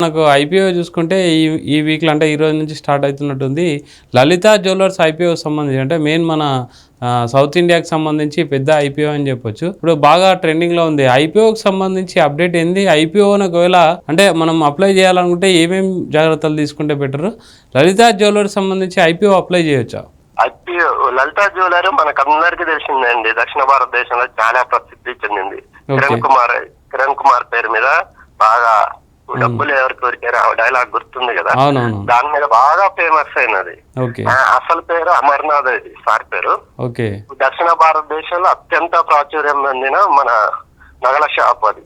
మనకు ఐపీఓ చూసుకుంటే ఈ వీక్లో అంటే ఈ రోజు నుంచి స్టార్ట్ అవుతున్నట్టుంది. లలిత జ్యువెలర్స్ ఐపీఓ సంబంధించి అంటే మెయిన్ మన సౌత్ ఇండియాకి సంబంధించి పెద్ద ఐపీఓ అని చెప్పొచ్చు. ఇప్పుడు బాగా ట్రెండింగ్లో ఉంది. ఐపీఓకి సంబంధించి అప్డేట్ ఏంది? ఐపీఓని ఒకవేళ అంటే మనం అప్లై చేయాలనుకుంటే ఏమేమి జాగ్రత్తలు తీసుకుంటే బెటర్? లలిత జ్యువెలర్స్ సంబంధించి ఐపీఓ అప్లై చేయొచ్చా? ఐపీఓ లలిత జ్యువెలర్ మనకు అందరికీ తెలిసిందండి. దక్షిణ భారతదేశంలో చాలా ప్రసిద్ధి చెందింది. కిరణ్ కుమార్ పేరు మీద బాగా డబ్బులు ఎవరికి దొరికారు ఆ డైలాగ్ గుర్తుంది కదా, దాని మీద బాగా ఫేమస్ అయినది. అసలు పేరు అమర్నాథ్ రెడ్డి సార్ పేరు. దక్షిణ భారతదేశంలో అత్యంత ప్రాచుర్యం పొందిన మన నగల షాప్ అది.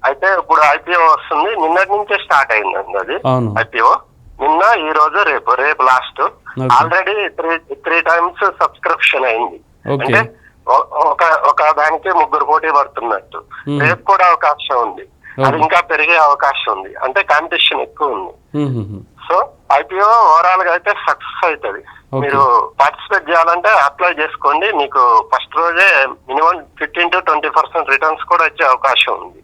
అయితే ఇప్పుడు ఐపీఓ వస్తుంది, నిన్నటి నుంచే స్టార్ట్ అయిందండి అది ఐపీఓ. నిన్న ఈ రోజు రేపు last. Already three times subscription అయింది. అంటే ఒక దానికి 3 పోటీ పడుతున్నట్టు. రేపు కూడా అవకాశం ఉంది, అది ఇంకా పెరిగే అవకాశం ఉంది. అంటే కాంపిటీషన్ ఎక్కువ ఉంది. సో ఐపీఓ ఓవరాల్ గా అయితే సక్సెస్ అవుతుంది. మీరు పార్టిసిపేట్ చేయాలంటే అప్లై చేసుకోండి. మీకు ఫస్ట్ రోజే మినిమం 15 to 20% రిటర్న్స్ కూడా వచ్చే అవకాశం ఉంది.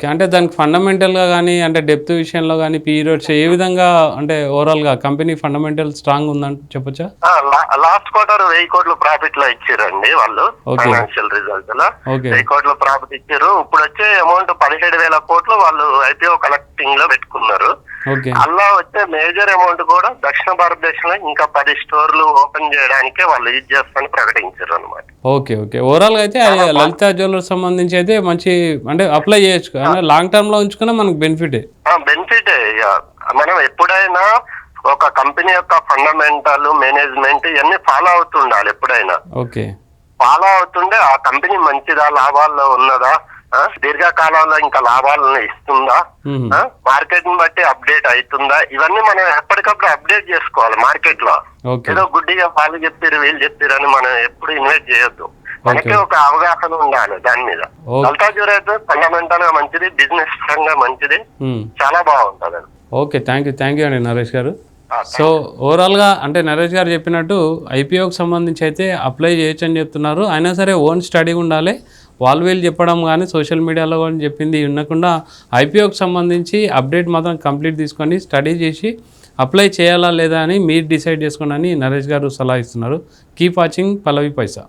అంటే దానికి ఫండమెంటల్గా కానీ అంటే డెప్త్ విషయంలో కానీ పీరియడ్స్ ఏ విధంగా అంటే ఓవరాల్గా కంపెనీ ఫండమెంటల్ స్ట్రాంగ్ ఉందని చెప్పొచ్చా? లాస్ట్ క్వార్టర్ 1000 కోట్ల ప్రాఫిట్ లో ఇచ్చారండి వాళ్ళు. ఫైనాన్షియల్ రిజల్ట్ లో 1000 కోట్ల ప్రాఫిట్ ఇచ్చారు. ఇప్పుడు వచ్చే అమౌంట్ 17,000 కోట్లు వాళ్ళు ఐపీఓ కలెక్టింగ్ లో పెట్టుకున్నారు. అలా వచ్చే మేజర్ అమౌంట్ కూడా దక్షిణ భారతదేశంలో ఇంకా 10 స్టోర్లు ఓపెన్ చేయడానికి వాళ్ళు యూజ్ చేస్తారని ప్రకటించారు అనమాట. ఓవరాల్ గా అయితే లలిత జ్యువెలర్స్ సంబంధించి అయితే మంచి అంటే అప్లై చేయొచ్చు. లాంగ్ టర్మ్ లో ఉంచుకున్నా మనకు బెనిఫిటే. మనం ఎప్పుడైనా ఒక కంపెనీ యొక్క ఫండమెంటల్ మేనేజ్మెంట్ ఇవన్నీ ఫాలో అవుతుండాలి. ఎప్పుడైనా ఫాలో అవుతుండే ఆ కంపెనీ మంచిదా, లాభాల్లో ఉన్నదా, దీర్ఘకాలంలో ఇంకా లాభాలను ఇస్తుందా, మార్కెట్ ని బట్టి అప్డేట్ అవుతుందా, ఇవన్నీ మనం ఎప్పటికప్పుడు అప్డేట్ చేసుకోవాలి. మార్కెట్ లో ఏదో గుడ్డిగా వాళ్ళు చెప్పారు వీళ్ళు చెప్పారు అని మనం ఎప్పుడు ఇన్వెస్ట్ చేయొద్దు. మనకి ఒక అవగాహన ఉండాలి దాని మీద. లలిత జ్యువెలర్స్ ఫండమెంటల్ గా మంచిది, బిజినెస్ పరంగా మంచిది, చాలా బాగుంటది. థ్యాంక్ యూ అండి నరేష్ గారు. సో ఓవరాల్గా అంటే నరేష్ గారు చెప్పినట్టు ఐపీఓకి సంబంధించి అయితే అప్లై చేయొచ్చు అని చెప్తున్నారు. అయినా సరే ఓన్ స్టడీ ఉండాలి. వీళ్ళు చెప్పడం కానీ సోషల్ మీడియాలో కానీ చెప్పింది వినకుండా ఐపీఓకి సంబంధించి అప్డేట్ మాత్రం కంప్లీట్ తీసుకొని స్టడీ చేసి అప్లై చేయాలా లేదా అని మీరు డిసైడ్ చేసుకోండి అని నరేష్ గారు సలహా ఇస్తున్నారు. కీప్ వాచింగ్ పల్లవి పైసా.